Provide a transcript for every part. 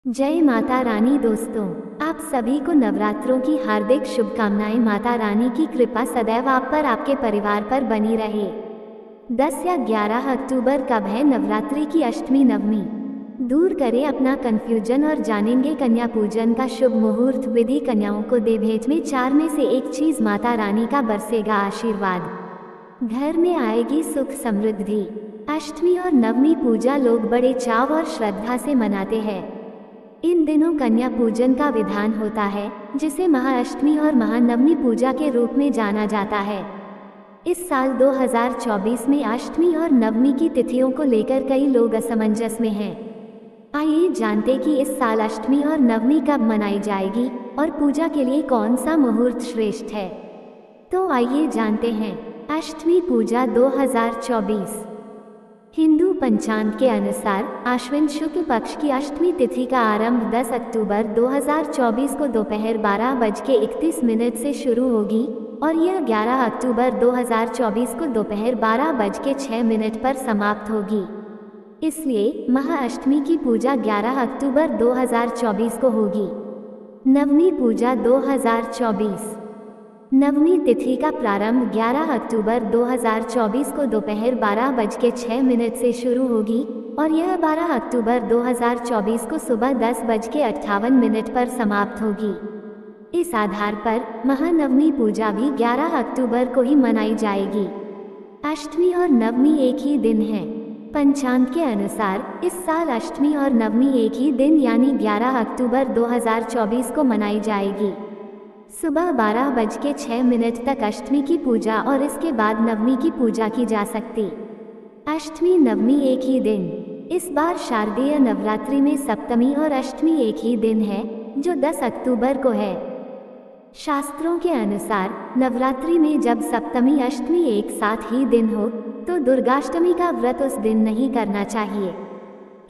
जय माता रानी। दोस्तों, आप सभी को नवरात्रों की हार्दिक शुभकामनाएं। माता रानी की कृपा सदैव आप पर, आपके परिवार पर बनी रहे। 10 या 11 अक्टूबर कब है नवरात्रि की अष्टमी नवमी? दूर करें अपना कंफ्यूजन और जानेंगे कन्या पूजन का शुभ मुहूर्त विधि। कन्याओं को दे भेंट में 4 में से एक चीज, माता रानी का बरसेगा आशीर्वाद, घर में आएगी सुख समृद्धि। अष्टमी और नवमी पूजा लोग बड़े चाव और श्रद्धा से मनाते हैं। इन दिनों कन्या पूजन का विधान होता है, जिसे महाअष्टमी और महानवमी पूजा के रूप में जाना जाता है। इस साल 2024 में अष्टमी और नवमी की तिथियों को लेकर कई लोग असमंजस में हैं। आइए जानते कि इस साल अष्टमी और नवमी कब मनाई जाएगी और पूजा के लिए कौन सा मुहूर्त श्रेष्ठ है। तो आइए जानते हैं। अष्टमी पूजा 2024। हिंदू पंचांग के अनुसार आश्विन शुक्ल पक्ष की अष्टमी तिथि का आरंभ 10 अक्टूबर 2024 को दोपहर 12:31 से शुरू होगी और यह 11 अक्टूबर 2024 को दोपहर 12:06 पर समाप्त होगी। इसलिए महाअष्टमी की पूजा 11 अक्टूबर 2024 को होगी। नवमी पूजा 2024। नवमी तिथि का प्रारंभ 11 अक्टूबर 2024 को दोपहर 12:06 से शुरू होगी और यह 12 अक्टूबर 2024 को सुबह 10:58 पर समाप्त होगी। इस आधार पर महानवमी पूजा भी 11 अक्टूबर को ही मनाई जाएगी। अष्टमी और नवमी एक ही दिन है। पंचांग के अनुसार इस साल अष्टमी और नवमी एक ही दिन यानी 11 अक्टूबर 2024 को मनाई जाएगी। सुबह 12:06 तक अष्टमी की पूजा और इसके बाद नवमी की पूजा की जा सकती। अष्टमी नवमी एक ही दिन। इस बार शारदीय नवरात्रि में सप्तमी और अष्टमी एक ही दिन है, जो 10 अक्टूबर को है। शास्त्रों के अनुसार नवरात्रि में जब सप्तमी अष्टमी एक साथ ही दिन हो तो दुर्गाष्टमी का व्रत उस दिन नहीं करना चाहिए।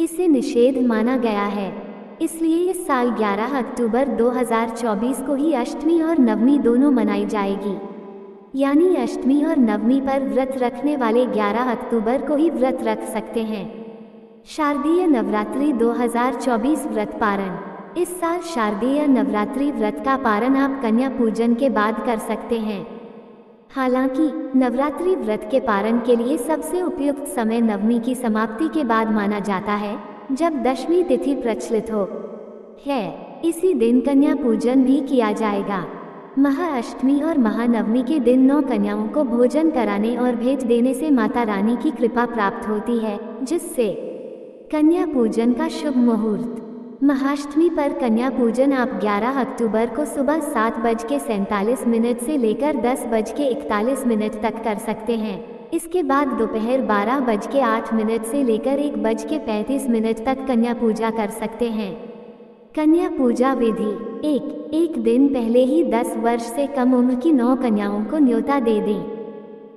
इसे निषेध माना गया है। इसलिए इस साल 11 अक्टूबर 2024 को ही अष्टमी और नवमी दोनों मनाई जाएगी। यानी अष्टमी और नवमी पर व्रत रखने वाले 11 अक्टूबर को ही व्रत रख सकते हैं। शारदीय नवरात्रि 2024 व्रत पारण। इस साल शारदीय नवरात्रि व्रत का पारण आप कन्या पूजन के बाद कर सकते हैं। हालांकि नवरात्रि व्रत के पारण के लिए सबसे उपयुक्त समय नवमी की समाप्ति के बाद माना जाता है, जब दशमी तिथि प्रचलित हो है। इसी दिन कन्या पूजन भी किया जाएगा। महाअष्टमी और महानवमी के दिन 9 कन्याओं को भोजन कराने और भेंट देने से माता रानी की कृपा प्राप्त होती है, जिससे कन्या पूजन का शुभ मुहूर्त। महाअष्टमी पर कन्या पूजन आप 11 अक्टूबर को सुबह 7:47 से लेकर 10:41 तक कर सकते हैं। इसके बाद दोपहर 12:08 से लेकर 1:35 तक कन्या पूजा कर सकते हैं। कन्या पूजा विधि। एक दिन पहले ही 10 वर्ष से कम उम्र की 9 कन्याओं को न्योता दे दें।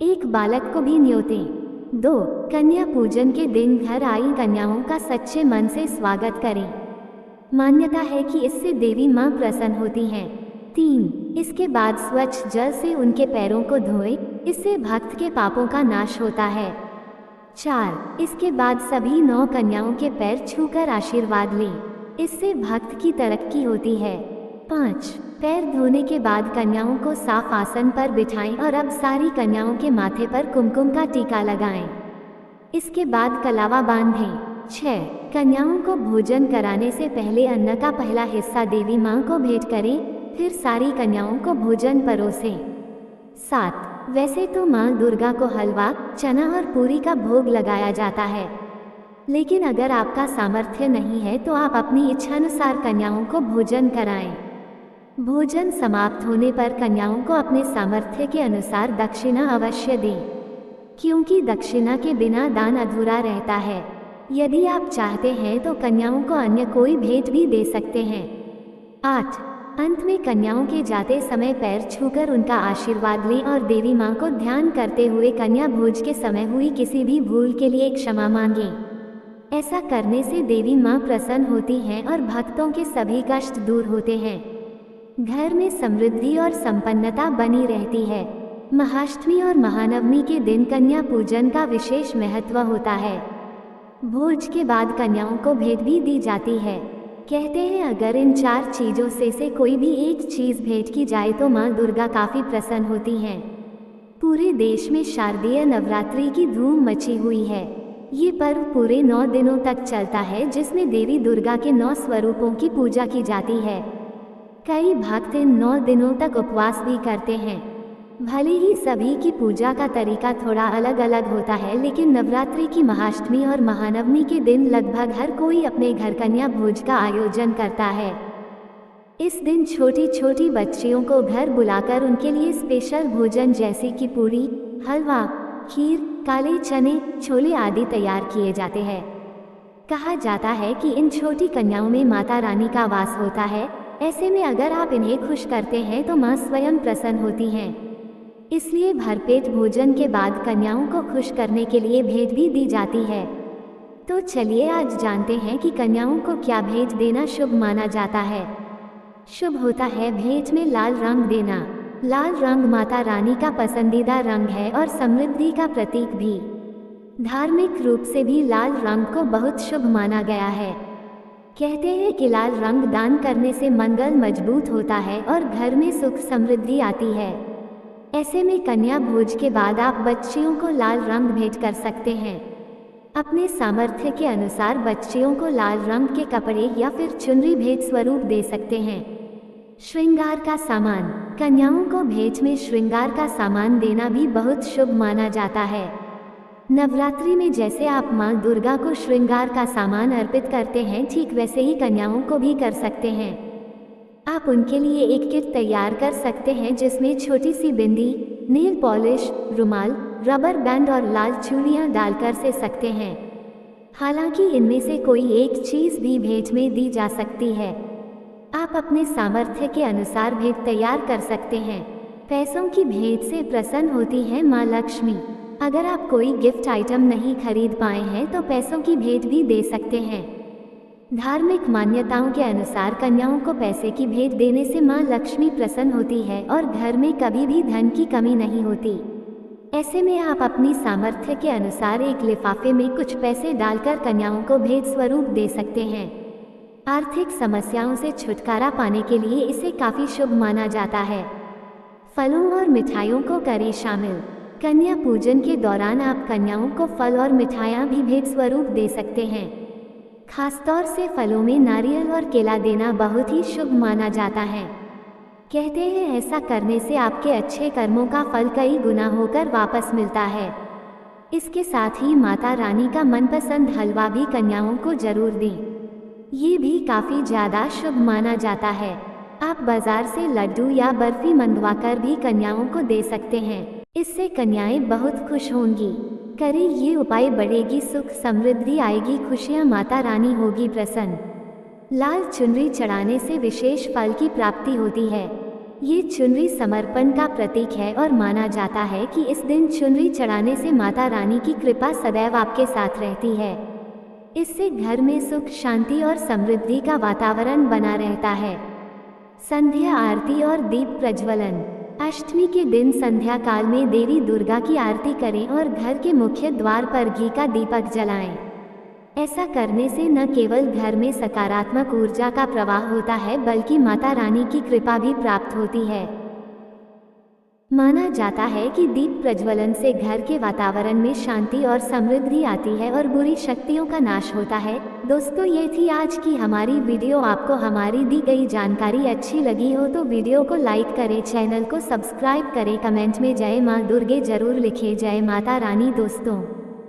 एक बालक को भी न्योतें। 2 कन्या पूजन के दिन घर आई कन्याओं का सच्चे मन से स्वागत करें। मान्यता है कि इससे देवी मां प्रसन्न होती हैं। 3 इसके बाद स्वच्छ जल से उनके पैरों को धोएं, इससे भक्त के पापों का नाश होता है। 4 इसके बाद सभी 9 कन्याओं के पैर छूकर आशीर्वाद लें, इससे भक्त की तरक्की होती है। 5 पैर धोने के बाद कन्याओं को साफ आसन पर बिठाएं और अब सारी कन्याओं के माथे पर कुमकुम का टीका लगाएं। इसके बाद कलावा बांधें। 6 कन्याओं को भोजन कराने से पहले अन्न का पहला हिस्सा देवी मां को भेंट करें, फिर सारी कन्याओं को भोजन परोसें। 7 वैसे तो मां दुर्गा को हलवा, चना और पूरी का भोग लगाया जाता है, लेकिन अगर आपका सामर्थ्य नहीं है तो आप अपनी इच्छानुसार कन्याओं को भोजन कराएं। भोजन समाप्त होने पर कन्याओं को अपने सामर्थ्य के अनुसार दक्षिणा अवश्य दें, क्योंकि दक्षिणा के बिना दान अधूरा रहता है। यदि आप चाहते हैं तो कन्याओं को अन्य कोई भेंट भी दे सकते हैं। 8 अंत में कन्याओं के जाते समय पैर छूकर उनका आशीर्वाद लें और देवी मां को ध्यान करते हुए कन्या भोज के समय हुई किसी भी भूल के लिए क्षमा मांगें। ऐसा करने से देवी मां प्रसन्न होती हैं और भक्तों के सभी कष्ट दूर होते हैं। घर में समृद्धि और संपन्नता बनी रहती है। महाअष्टमी और महानवमी के दिन कन्या पूजन का विशेष महत्व होता है। भोज के बाद कन्याओं को भेंट भी दी जाती है। कहते हैं अगर इन 4 चीज़ों से कोई भी एक चीज़ भेंट की जाए तो माँ दुर्गा काफ़ी प्रसन्न होती हैं। पूरे देश में शारदीय नवरात्रि की धूम मची हुई है। ये पर्व पूरे 9 दिनों तक चलता है, जिसमें देवी दुर्गा के 9 स्वरूपों की पूजा की जाती है। कई भक्त इन 9 दिनों तक उपवास भी करते हैं। भले ही सभी की पूजा का तरीका थोड़ा अलग अलग होता है, लेकिन नवरात्रि की महाअष्टमी और महानवमी के दिन लगभग हर कोई अपने घर कन्या भोज का आयोजन करता है। इस दिन छोटी छोटी बच्चियों को घर बुलाकर उनके लिए स्पेशल भोजन जैसे कि पूरी, हलवा, खीर, काले चने, छोले आदि तैयार किए जाते हैं। कहा जाता है कि इन छोटी कन्याओं में माता रानी का वास होता है। ऐसे में अगर आप इन्हें खुश करते हैं तो माँ स्वयं प्रसन्न होती हैं। इसलिए भरपेट भोजन के बाद कन्याओं को खुश करने के लिए भेंट भी दी जाती है। तो चलिए आज जानते हैं कि कन्याओं को क्या भेंट देना शुभ माना जाता है। शुभ होता है भेंट में लाल रंग देना। लाल रंग माता रानी का पसंदीदा रंग है और समृद्धि का प्रतीक भी। धार्मिक रूप से भी लाल रंग को बहुत शुभ माना गया है। कहते हैं कि लाल रंग दान करने से मंगल मजबूत होता है और घर में सुख समृद्धि आती है। ऐसे में कन्या भोज के बाद आप बच्चियों को लाल रंग भेंट कर सकते हैं। अपने सामर्थ्य के अनुसार बच्चियों को लाल रंग के कपड़े या फिर चुनरी भेंट स्वरूप दे सकते हैं। श्रृंगार का सामान। कन्याओं को भेंट में श्रृंगार का सामान देना भी बहुत शुभ माना जाता है। नवरात्रि में जैसे आप माँ दुर्गा को श्रृंगार का सामान अर्पित करते हैं, ठीक वैसे ही कन्याओं को भी कर सकते हैं। आप उनके लिए एक किट तैयार कर सकते हैं जिसमें छोटी सी बिंदी, नेल पॉलिश, रुमाल, रबर बैंड और लाल चूड़ियाँ डालकर से सकते हैं। हालांकि इनमें से कोई एक चीज़ भी भेंट में दी जा सकती है। आप अपने सामर्थ्य के अनुसार भेंट तैयार कर सकते हैं। पैसों की भेंट से प्रसन्न होती है माँ लक्ष्मी। अगर आप कोई गिफ्ट आइटम नहीं खरीद पाए हैं तो पैसों की भेंट भी दे सकते हैं। धार्मिक मान्यताओं के अनुसार कन्याओं को पैसे की भेंट देने से माँ लक्ष्मी प्रसन्न होती है और घर में कभी भी धन की कमी नहीं होती। ऐसे में आप अपनी सामर्थ्य के अनुसार एक लिफाफे में कुछ पैसे डालकर कन्याओं को भेंट स्वरूप दे सकते हैं। आर्थिक समस्याओं से छुटकारा पाने के लिए इसे काफ़ी शुभ माना जाता है। फलों और मिठाइयों को करें शामिल। कन्या पूजन के दौरान आप कन्याओं को फल और मिठाइयाँ भी भेंट स्वरूप दे सकते हैं। खासतौर से फलों में नारियल और केला देना बहुत ही शुभ माना जाता है। कहते हैं ऐसा करने से आपके अच्छे कर्मों का फल कई गुना होकर वापस मिलता है। इसके साथ ही माता रानी का मनपसंद हलवा भी कन्याओं को जरूर दें। ये भी काफ़ी ज़्यादा शुभ माना जाता है। आप बाजार से लड्डू या बर्फी मंगवाकर भी कन्याओं को दे सकते हैं। इससे कन्याएं बहुत खुश होंगी। करें ये उपाय, बढ़ेगी सुख समृद्धि, आएगी खुशियाँ, माता रानी होगी प्रसन्न। लाल चुनरी चढ़ाने से विशेष फल की प्राप्ति होती है। ये चुनरी समर्पण का प्रतीक है और माना जाता है कि इस दिन चुनरी चढ़ाने से माता रानी की कृपा सदैव आपके साथ रहती है। इससे घर में सुख शांति और समृद्धि का वातावरण बना रहता है। संध्या आरती और दीप प्रज्वलन। अष्टमी के दिन संध्या काल में देवी दुर्गा की आरती करें और घर के मुख्य द्वार पर घी का दीपक जलाएं। ऐसा करने से न केवल घर में सकारात्मक ऊर्जा का प्रवाह होता है, बल्कि माता रानी की कृपा भी प्राप्त होती है। माना जाता है कि दीप प्रज्वलन से घर के वातावरण में शांति और समृद्धि आती है और बुरी शक्तियों का नाश होता है। दोस्तों, ये थी आज की हमारी वीडियो। आपको हमारी दी गई जानकारी अच्छी लगी हो तो वीडियो को लाइक करें, चैनल को सब्सक्राइब करें, कमेंट में जय माँ दुर्गे जरूर लिखें। जय माता रानी दोस्तों।